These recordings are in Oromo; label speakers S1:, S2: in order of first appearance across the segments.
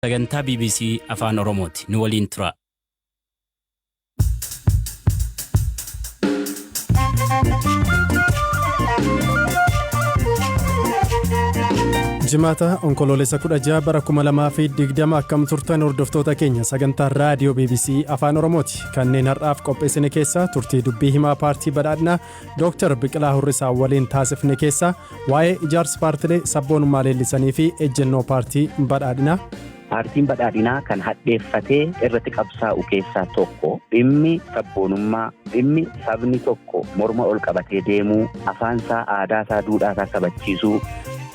S1: Sagantaa BBC Afaan Oromooti. Nu waliin tura.
S2: Jimaata onkoloolessa 16 bara 2020 akkam turtan hordoftoota keenya sagantaa raadiyoo BBC Afaan Oromooti. Kanneen har'aaf qopheessine keessaa turtii dubbii himaa paartii badhaadhinaa Dr. Biqilaa Hurrisaa waliin taasifne keessaa waa'ee ijaarsa paartilee sabboonummaa leellisanii fi ejjennoo paartii badhaadhinaa.
S3: Paartiin badhaadhinaa kan hadheeffatee irratti qabsaa'u keessaa tokko dhimmi sabboonummaa, dhimmi sabni tokko morma ol qabatee deemuu, afaansaa, aadaasaa, duudhaasaa kabachiisuu.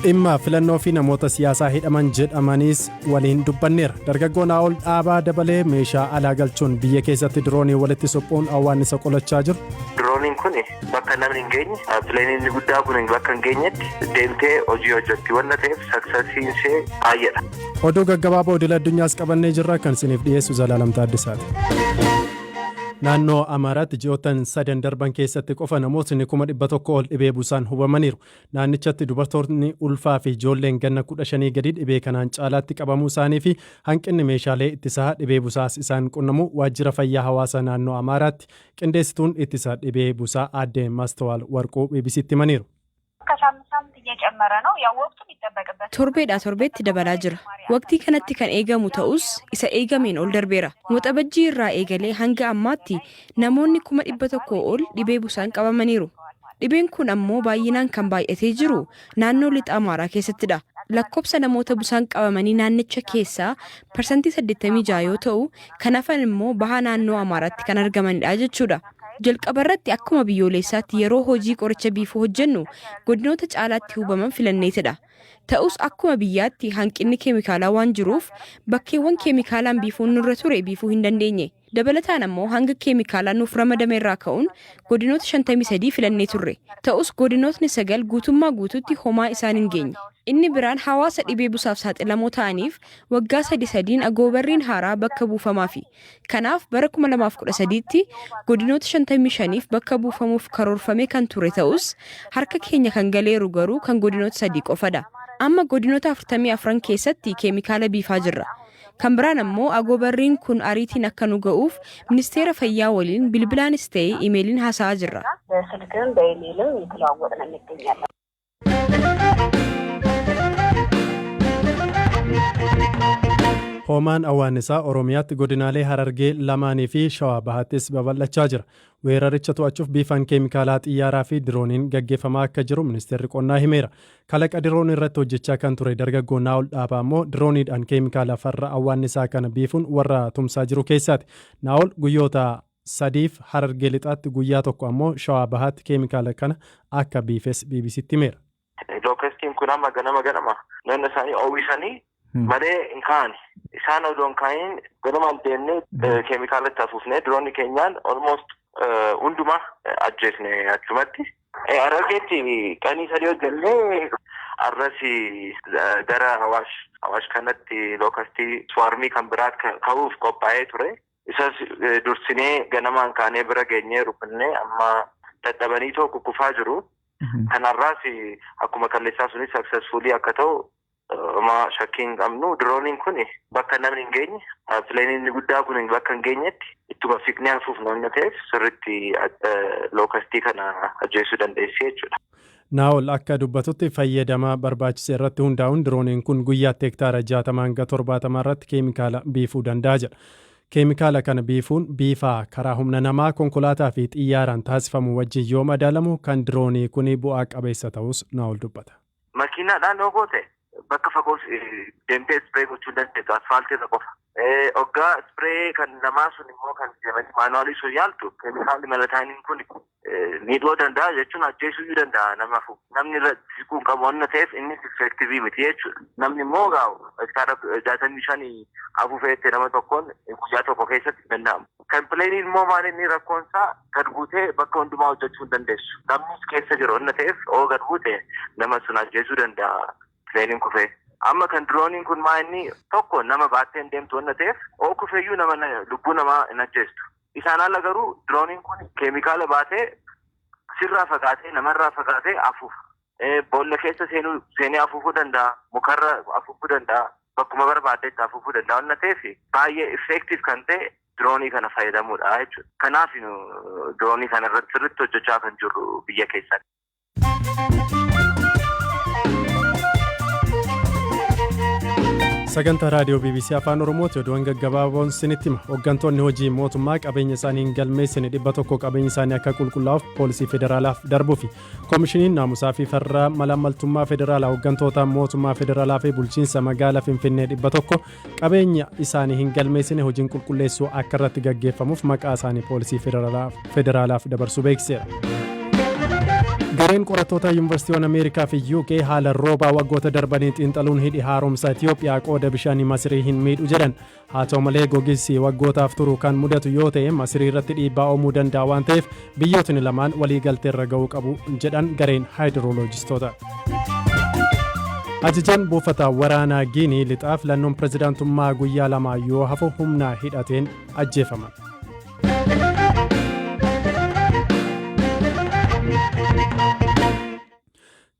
S2: Dhimma filannoo fi namoota siyaasaa hidhaman jedhamanis waliin dubbanneera. Dargaggoon ol dhaabaa dabalee meeshaa alaa galchuun biyya keessatti diroonii walitti suphuun awwaannisa qolachaa jiru.
S4: Dirooniin kun bakka namni hin geenye, pileeniin guddaa kun bakka hin geenyetti deemtee hojii hojjetti waan ta'eef saksasiinsee baay'eedha.
S2: Oduu gaggabaaboo idil addunyaas qabannee jirra kan isiniif dhiyeessu Zalaalam Taaddisaati. Naannoo Amaaraatti ji'oottan 3 darban keessatti qofa namootni 100,000 ol dhibee busaan hubamaniiru. Naannichatti dubartoonni ulfaa fi ijoolleen ganna 15 gadi dhibee kanaan caalaatti qabamuu isaanii fi hanqinni meeshaalee ittisaa dhibee busaas isaan qunnamu waajjira fayyaa hawaasa naannoo Amaaraatti qindeessituun ittisa dhibee busaa aadde Mastawaal Warquu BBC'tti himaniiru.
S5: Torbeedhaa torbeetti dabalaa jira. Waqtii kanatti kan eegamu ta'us isa eegameen ol darbeera. Waxabajjii irraa eegalee hanga ammaatti namoonni 100,000 ol dhibee busaan qabamaniiru. Dhibeen kun ammoo baay'inaan kan baay'atee jiru naannoo lixa Amaaraa keessattidha. Lakkoofsa namoota busaan qabamanii naannicha keessaa parsantii 86 yoo ta'u, kan hafan immoo baha naannoo Amaaraatti kan argamanidha jechuudha. Jalqabarratti akkuma biyyoolessaatti yeroo hojii qoricha biifuu hojjennu godinoota caalaatti hubaman filanneetidha. Ta'us akkuma biyyaatti hanqinni keemikaalaa waan jiruuf bakkeewwan keemikaalaan biifuun nurra ture biifuu hin dandeenye. Dabalataan ammoo hanga keemikaalaa nuuf ramadame irraa ka'uun godinoota 53 filannee turre. Ta'us godinootni 9 guutummaa guutuutti homaa isaan hin geenye. Inni biraan hawaasa dhibee busaaf saaxilamoo ta'aniif waggaa 3 agoobarriin haaraa bakka buufamaafi. Kanaaf bara 2013tti godinoota 55f bakka buufamuuf karoorfame kan ture ta'us harka keenya kan galeeru garuu kan godinoota 3 qofadha. Amma godinoota 44 keessatti keemikaala biifaa jirra. Kan biraan ammoo agoobarriin kun ariitiin akka nu ga'uuf ministeera fayyaa waliin bilbilaanis ta'ee imeeliin haasa'aa jirra.
S2: Hoomaan awwaannisaa Oromiyaatti godinaalee Harargee lamaanii fi Shawaa Bahaattis babal'achaa jira. Weeraricha to'achuuf biifaan keemikaalaa xiyyaaraa fi dirooniin gaggeeffamaa akka jiru ministeerri qonnaa himeera. Kalaqa diroon irratti hojjechaa kan ture dargaggoon ol dhaabaa ammoo dirooniidhaan keemikaala farra awwaannisaa kana biifuun warra tumsaa jiru keessaati. Naa'ol guyyoota 3 Harargee lixaatti guyyaa tokko ammoo Shawaa Bahaatti keemikaala kana akka biifes BBC'tti himeera.
S4: Lookestiin kun amma ganama naannoo isaanii oowwisanii malee hin kaane. Isaan odoo hin kaanin galumaan deemnee keemikaalatti afuufnee diroonni keenyaan almost hundumaa ajjeesne achumatti. Harargeetti qanii 3 hojjennee arras gara Awaash kanatti lookastii swarmii kan biraa ka'uuf qophaa'ee ture. Isas dursinee ganamaan kaanee bira geenyee rukunnee amma dadhabanii tokko kufaa jiru. Kanarraas akkuma kalleessaa sunis successfully akka ta'u ma shakkiin qabnu. Dirooniin kun bakka namni hin geenye, pileeniin guddaa kun bakka hin geenyetti ittuma fiqnee hafuuf namni ta'eef sirriitti lookastii kana ajjeesuu dandeessi jechuudha.
S2: Naa'ol akka dubbatutti fayyadama barbaachise irratti hundaa'uun dirooniin kun guyyaatti hektaara 60 hanga 70 irratti keemikaala biifuu danda'a jedha. Keemikaala kana biifuun biifaa karaa humna namaa konkolaataa fi xiyyaaraan taasifamu wajjin yoo madaalamu kan diroonii kun bu'aa qabeessa ta'us Naa'ol dubbata.
S4: Makiinaadhaan yoo ta'e bakka fagoo deemtee ispiree gochuu dandeessu asfaaltii irra qofa. Hoggaa ispiree kan namaa sun immoo kan deemanii maanuwaalii sun yaaltu keemikaalli malataaniin kun miidhuu danda'a jechuun ajjeesuu danda'a namaaf. Namni irratti siquu hin qabu waan ta'eef innis effektiivii miti jechuudha. Namni immoo hektaara 65 afuufeetti nama tokkoon guyyaa tokko keessatti danda'amu. Kan pileeniin immoo maal inni rakkoonsaa gad buutee bakka hundumaa hojjechuu hin dandeessu. Namnis keessa jiru waan ta'eef oo gad buute nama sun ajjeesuu danda'a pileeniin kufee. Amma kan dirooniin kun maa inni tokko nama baattee hin deemtu waan ta'eef oo kufeeyyuu lubbuu namaa hin ajjeestu. Isaan ala garuu dirooniin kun keemikaala baatee sirraa fagaatee namarraa fagaatee afuufa. Boolla keessa seenee afuufuu danda'a, mukarra afuufuu danda'a. bakkuma barbaadetti afuufuu danda'u waan ta'eef baay'ee effective kan ta'e diroonii kana fayyadamuudha jechuudha. Kanaaf diroonii kana irratti sirriitti hojjechaa kan jirru biyya keessatti.
S2: Sagantaa raadiyoo BBC Afaan Oromooti oduuwwan gaggabaaboon isinitti hima. Hooggantoonni hojii mootummaa qabeenya isaanii hin galmeessine 100 qabeenya isaanii akka qulqullaa'uuf poolisii federaalaaf darbuu fi koomishiniin naamusaa fi farra malaammaltummaa federaalaa hooggantoota mootummaa federaalaa fi bulchiinsa magaalaa Finfinnee 100 qabeenya isaanii hin galmeessine hojiin qulqulleessuu akka irratti gaggeeffamuuf maqaa isaanii poolisii federaalaaf dabarsuu beeksiseera. Gareen qorattoota yuunivarsiitiiwwan Ameerikaa fi UK haala roobaa waggoota darbanii xiinxaluun hidhi haaromsa Itiyoophiyaa qooda bishaanii Masirii hin miidhu jedhan. Haa ta'u malee gogiinsi waggootaaf turu kan mudatu yoo ta'e Masirii irratti dhiibbaa uumuu danda'a waan ta'eef biyyootni lamaan waliigalteerra ga'uu qabu jedhan gareen haayidirooloojistoota. Ajajaan buufata waraanaa Giinii lixaa filannoon pirezidaantummaa guyyaa lama yoo hafu humna hidhateen ajjeefaman.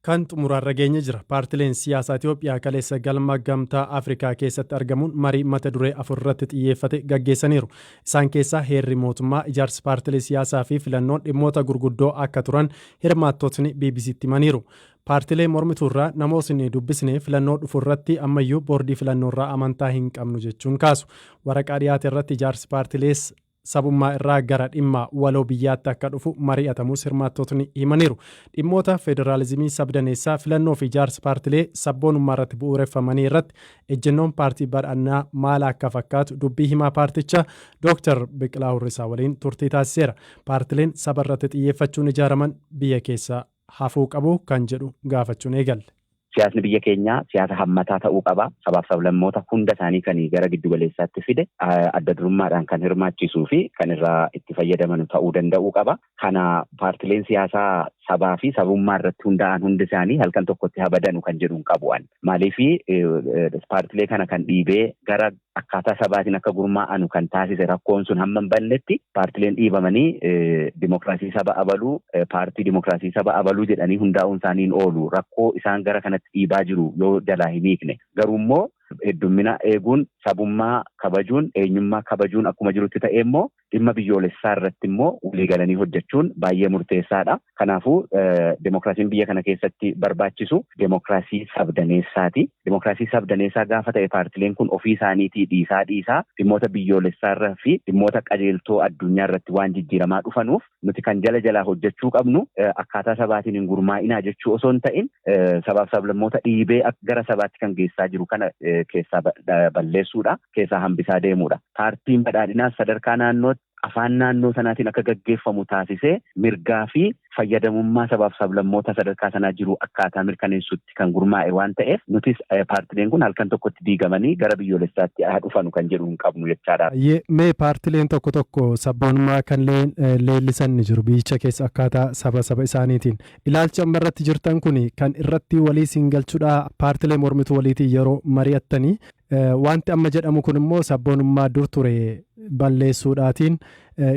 S2: Kan xumurarra geenye jira. Paartileen siyaasaa Itiyoophiyaa kaleessa galma gamtaa Afrikaa keessatti argamuun marii mata duree 4 irratti xiyyeeffate gaggeessaniiru. Isaan keessaa heerri mootummaa, ijaarsi paartilee siyaasaa fi filannoon dhimmoota gurguddoo akka turan hirmaattotni BBC'tti himaniiru. Paartilee mormituurraa namootni dubbisnee filannoo dhufu irratti ammayyuu boordii filannoorraa amantaa hin qabnu jechuun kaasu. Waraqaa dhiyaate irratti ijaarsi paartilees sabummaa irraa gara dhimma waloo biyyaatti akka dhufu mari'atamus hirmaattotni himaniiru. Dhimmoota federaalizimii sabdaneessaa filannoo fi ijaarsa paartilee sabboonummaa irratti bu'uureffamanii irratti ejjennoon paartii badhaadhinaa maal akka fakkaatu dubbii himaa paartichaa Dr. Biqilaa Hurrisaa waliin turtii taasiseera. Paartileen saba irratti xiyyeeffachuun ijaaraman biyya keessa hafuu qabu kan jedhu gaafachuun eegalle.
S3: Siyaasni biyya keenyaa siyaasa hammataa ta'uu qaba. Sabaaf sablammoota hunda isaanii kan gara giddu galeessaatti fide adda durummaadhaan kan hirmaachisuu fi kan irraa itti fayyadaman ta'uu danda'uu qaba. Kana paartileen siyaasaa sabaa fi sabummaa irratti hundaa'an hundi isaanii halkan tokkotti habadanu kan jedhuun qabu'an. Maaliif paartilee kana kan dhiibee gara akkaataa sabaatiin akka gurmaa'anu kan taasise rakkoon sun hamma hin bannetti paartileen dhiibamanii dimokiraasii saba abaluu paartii dimokiraasii saba abaluu jedhanii hundaa'uun isaaniin oolu rakkoo isaan gara kanatti dhiibaa jiru yoo jalaa hin hiikne. Garuu immoo heddummina eeguun sabummaa kabajuun eenyummaa kabajuun akkuma jirutti ta'e immoo dhimma biyyoolessaa irratti immoo waliigalanii hojjechuun baay'ee murteessaadha. Kanaafuu demokraasiin biyya kana keessatti barbaachisu demokraasii sabdaneessaati. Demokraasii sabdaneessaa gaafa ta'e paartileen kun ofii isaaniitii dhiisaa dhimmoota biyyoolessaa irraa fi dhimmoota qajeeltoo addunyaa irratti waan jijjiiramaa dhufanuuf nuti kan jalaa hojjechuu qabnu akkaataa sabaatiin hin gurmaa'inaa jechuu osoo hin ta'in sabaaf sablammoota dhiibee gara sabaatti kan geessaa jiru kana keessaa balleessuudha, keessaa hambisaa deemuudha. Paartiin badhaadhinaa sadarkaa naannootti afaan naannoo sanaatiin akka gaggeeffamu taasisee mirgaa fi fayyadamummaa sabaaf sablammoota sadarkaa sanaa jiru akkaataa mirkaneessutti kan gurmaa'e waan ta'eef nutis paartileen kun halkan tokkotti diigamanii gara biyyoolessaatti dhufanu kan jedhu hin qabnu jechaadha.
S2: Mee paartileen tokko sabboonummaa kan leellisan ni jiru biyyicha keessa akkaataa saba isaaniitiin. Ilaalcha amma irratti jirtan kun kan irratti walii siin galchuudha paartilee mormituu waliitiin yeroo mari'attanii wanti amma jedhamu kun immoo sabboonummaa dur ture balleessuudhaatiin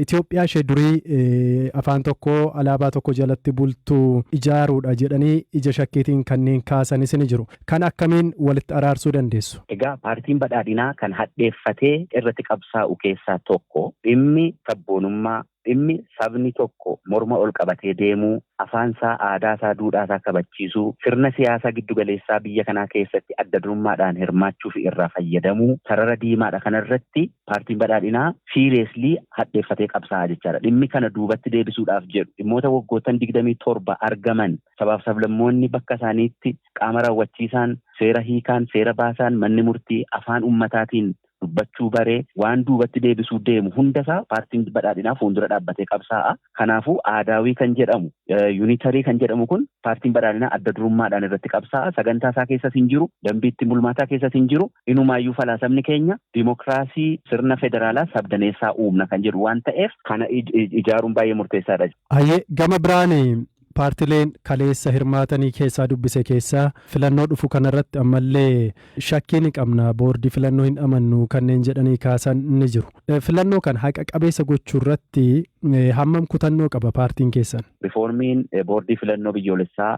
S2: Itoophiyaa ishee durii afaan tokko alaabaa tokko jalatti bultuu ijaaruudha jedhanii ija shakkiitiin kanneen kaasanis ni jiru. Kan akkamiin walitti araarsuu dandeessu?
S3: Egaa paartiin badhaadhinaa kan hadheeffatee irratti qabsaa'u keessaa tokko dhimmi sabboonummaa dhimmi sabni tokko morma ol qabatee deemuu afaansaa aadaasaa duudhaasaa kabachiisuu sirna siyaasaa giddugaleessaa biyya kanaa keessatti adda durummaadhaan hirmaachuu fi irraa fayyadamuu sarara diimaadha kanarratti paartiin badhaadhinaa siiriyeeslii hadheeffatee qabsaa'aa jechaadha. Dhimmi kana duubatti deebisuudhaaf jedhu dhimmoota waggoottan 27 argaman sabaaf sablammoonni bakka isaaniitti qaama raawwachiisaan seera hiikaan seera baasaan manni murtii afaan ummataatiin dubbachuu baree waan duubatti deebisuu deemu hundasaa paartiin badhaadhinaa fuuldura dhaabbatee qabsaa'a. Kanaafuu aadaawii kan jedhamu yuunitarii kan jedhamu kun paartiin badhaadhinaa adda durummaadhaan irratti qabsaa'a. Sagantaa isaa keessas hin jiru, dambiitti bulmaataa keessas hin jiru. Inumaayyuu falaasamni keenya dimokiraasii sirna federaalaa sabdaneessaa uumna kan jedhu waan ta'eef kana ijaaruun baay'ee murteessaadha.
S2: Gama biraan paartileen kaleessa hirmaatanii keessaa dubbise keessaa filannoo dhufu kanarratti ammallee shakkii ni qabna boordii filannoo hin amannu kanneen jedhanii kaasan ni jiru. Filannoo kan haqa qabeessa gochuu irratti hammam kutannoo qaba paartiin keessan?
S3: Rifoormiin boordii filannoo biyyoolessaa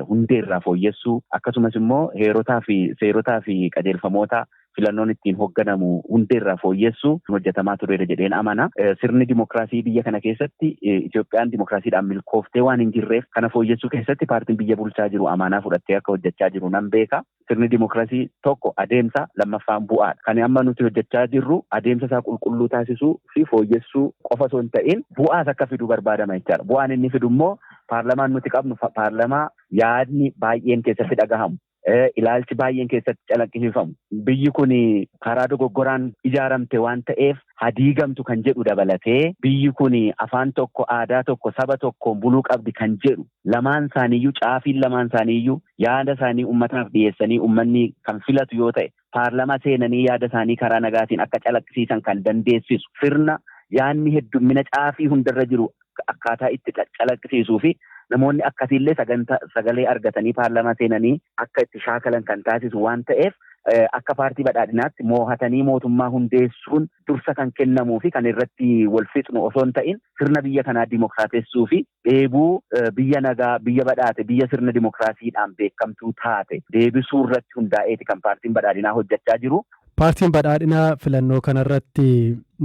S3: hundee irraa fooyyessuu akkasumas immoo heerotaa fi seerotaa fi qajeelfamoota filannoon ittiin hoogganamu hundee irraa fooyyessuu hojjetamaa tureera jedheen amana. Sirni dimokiraasii biyya kana keessatti Itoophiyaan dimokiraasiidhaan milkooftee waan hin jirreef kana fooyyessuu keessatti paartiin biyya bulchaa jiru amanaa fudhattee akka hojjechaa jiru nan beeka. Sirni dimokiraasii tokko adeemsa lammaffaan bu'aadha. Kan amma nuti hojjechaa jirru adeemsa isaa qulqulluu taasisuu fi fooyyessuu qofa osoo hin ta'in bu'aas akka fiduu barbaadama jechaadha. Bu'aan inni fidu immoo paarlamaan nuti qabnu paarlamaa yaadni baay'een keessatti dhagahamu. Ilaalchi baay'een keessatti calaqqisiifamu. Biyyi kun karaa dogoggoraan ijaaramte waan ta'eef hadiigamtu kan jedhu dabalatee biyyi kun afaan tokko aadaa tokko saba tokkoon buluu qabdi kan jedhu lamaan isaaniiyyuu caafiin lamaan isaaniiyyuu yaada isaanii ummataaf dhiyeessanii ummanni kan filatu yoo ta'e paarlamaa seenanii yaada isaanii karaa nagaatiin akka calaqqisiisan kan dandeessisu sirna yaadni heddummina caafii hundarra jiru akkaataa itti calaqqisiisuu fi namoonni akkasiillee sagalee argatanii paarlamaa seenanii akka itti shaakalan kan taasisu waan ta'eef akka paartii badhaadhinaatti moohatanii mootummaa hundeessuun dursa kan kennamuu fi kan irratti wal fixnu osoo hin ta'in sirna biyya kanaa dimokiraatessuu fi dheebuu biyya nagaa biyya badhaate biyya sirna dimokiraasiidhaan beekamtuu taate deebisuu irratti hundaa'eeti kan paartiin badhaadhinaa hojjechaa jiru.
S2: Paartiin badhaadhinaa filannoo kanarratti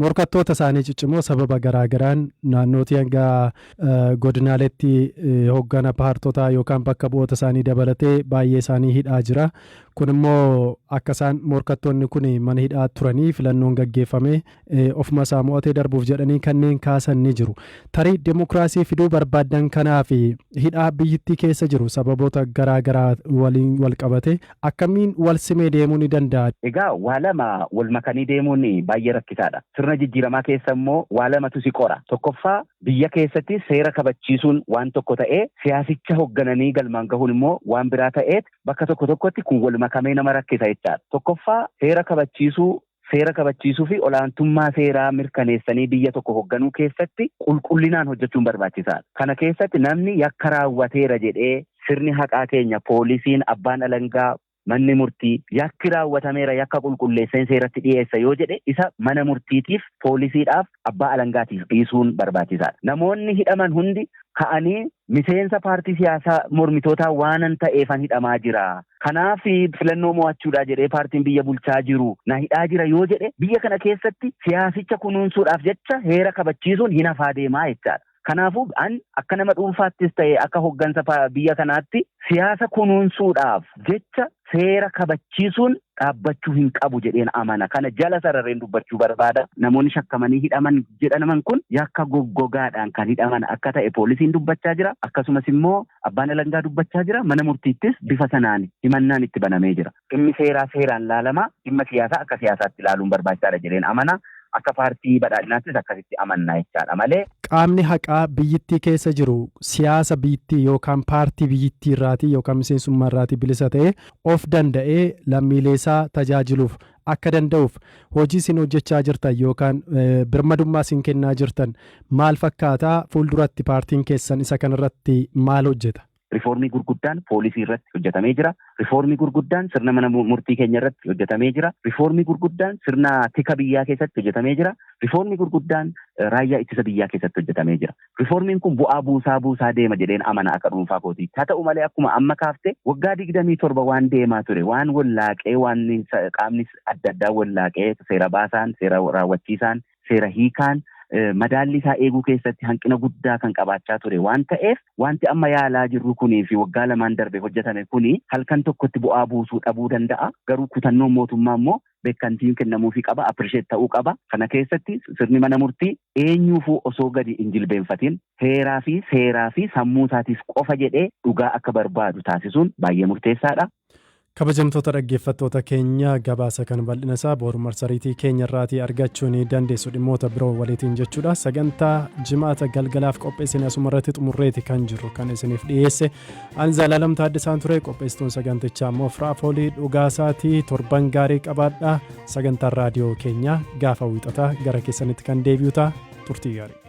S2: morkattoota isaanii ciccimoo sababa garaagaraan naannootii hanga godinaaleetti hoggana paartotaa yookaan bakka bu'oota isaanii dabalatee baay'ee isaanii hidhaa jira. Kun immoo akka isaan morkattoonni kun mana hidhaa turanii filannoon gaggeeffame ofuma isaa mo'atee darbuuf jedhanii kanneen kaasan ni jiru. Tarii dimokiraasii fiduu barbaadan kanaaf hidhaa biyyittii keessa jiru sababoota garaagaraa waliin wal qabate akkamiin wal simee deemuu ni danda'a?
S3: Egaa waa lama wal makanii deemuun baay'ee rakkisaadha. Sirna jijjiiramaa keessa immoo waa lamatu si qora. Tokkoffaa biyya keessatti seera kabachiisuun waan tokko ta'ee siyaasicha hooggananii galmaan gahuun immoo waan biraa ta'eet bakka tokko tokkotti kun wal makamee nama rakkisa jechaadha. Tokkoffaa seera kabachiisuu fi olaantummaa seeraa mirkaneessanii biyya tokko hoogganuu keessatti qulqullinaan hojjechuun barbaachisaadha. Kana keessatti namni yakka raawwateera jedhee sirni haqaa keenya poolisiin abbaan alangaa manni murtii yakki raawwatameera yakka qulqulleesseen seeratti dhiyeessa yoo jedhe isa mana murtiitiif poolisiidhaaf abbaa alangaatiif dhiisuun barbaachisaadha. Namoonni hidhaman hundi ka'anii miseensa paartii siyaasaa mormitootaa waanan ta'eefan hidhamaa jira. Kanaaf filannoo mo'achuudhaa jedhee paartiin biyya bulchaa jiru na hidhaa jira yoo jedhe biyya kana keessatti siyaasicha kunuunsuudhaaf jecha heera kabachiisuun hin hafaa deemaa jechaadha. Kanaafuu akka nama dhuunfaattis ta'e akka hooggansa biyya kanaatti siyaasa kunuunsuudhaaf jecha seera kabachiisuun dhaabbachuu hin qabu jedheen amana. Kana jala sarareen dubbachuu barbaada. Namoonni shakkamanii hidhaman jedhaman kun yakka goggogaadhaan kan hidhaman akka ta'e poolisiin dubbachaa jira. Akkasumas immoo abbaan alangaa dubbachaa jira. Mana murtiittis bifa sanaan himannaan itti banamee jira. Dhimmi seeraan laalama. Dhimma siyaasaa akka siyaasaatti ilaaluun barbaachisaadha jedheen amana. Akka paartii badhaadhinaattis akkasitti amannaa jechaadha malee.
S2: Qaamni haqaa biyyittii keessa jiru siyaasa biyyittii yookaan paartii biyyittii irraatii yookaan miseensummaa irraatii bilisa ta'ee of danda'ee lammiilee isaa tajaajiluuf akka danda'uuf hojii isin hojjechaa jirtan yookaan birmadummaa isin kennaa jirtan maal fakkaataa fuulduratti paartiin keessan isa kanarratti maal hojjeta?
S3: Rifoormii gurguddaan poolisii irratti hojjetamee jira. Rifoormii gurguddaan sirna mana murtii keenya irratti hojjetamee jira. Rifoormii gurguddaan sirna tika biyyaa keessatti hojjetamee jira. Rifoormii gurguddaan raayyaa ittisa biyyaa keessatti hojjetamee jira. Rifoormiin kun bu'aa buusaa deema jedheen amana akka dhuunfaa kootii. Haa ta'u malee akkuma amma kaafte waggaa 27 waan deemaa ture waan wallaaqee waan qaamni adda addaa wallaaqee seera baasaan seera raawwachiisaan seera hiikaan madaalli isaa eeguu keessatti hanqina guddaa kan qabaachaa ture waan ta'eef wanti amma yaalaa jirru kunii fi waggaa lamaan darbe hojjetame kuni halkan tokkotti bu'aa buusuu dhabuu danda'a. Garuu kutannoon mootummaa immoo beekantiin kennamuufii qaba, appirisheet ta'uu qaba. Kana keessatti sirni mana murtii eenyuufuu osoo gadi hin jilbeenfatin heeraa fi seeraa fi sammuu isaatiif qofa jedhee dhugaa akka barbaadu taasisuun baay'ee murteessaadha.
S2: Kabajamtoota dhaggeeffattoota keenya gabaasa kan bal'ina isaa boru marsariitii keenya irraatii argachuu ni dandeessu dhimmoota biroo waliitiin jechuudha. Sagantaa jimaata galgalaaf qopheessine asuma irratti xumurreeti kan jiru kan isiniif dhiyeesse. Ani Zalaalam Taaddisaan ture qopheessituun sagantichaa immoo Firaafoolii Dhugaasaatii torban gaarii qabaadha. Sagantaan raadiyoo keenya gaafa wiixataa gara keessanitti kan deebi'u ta'a turtii gaarii.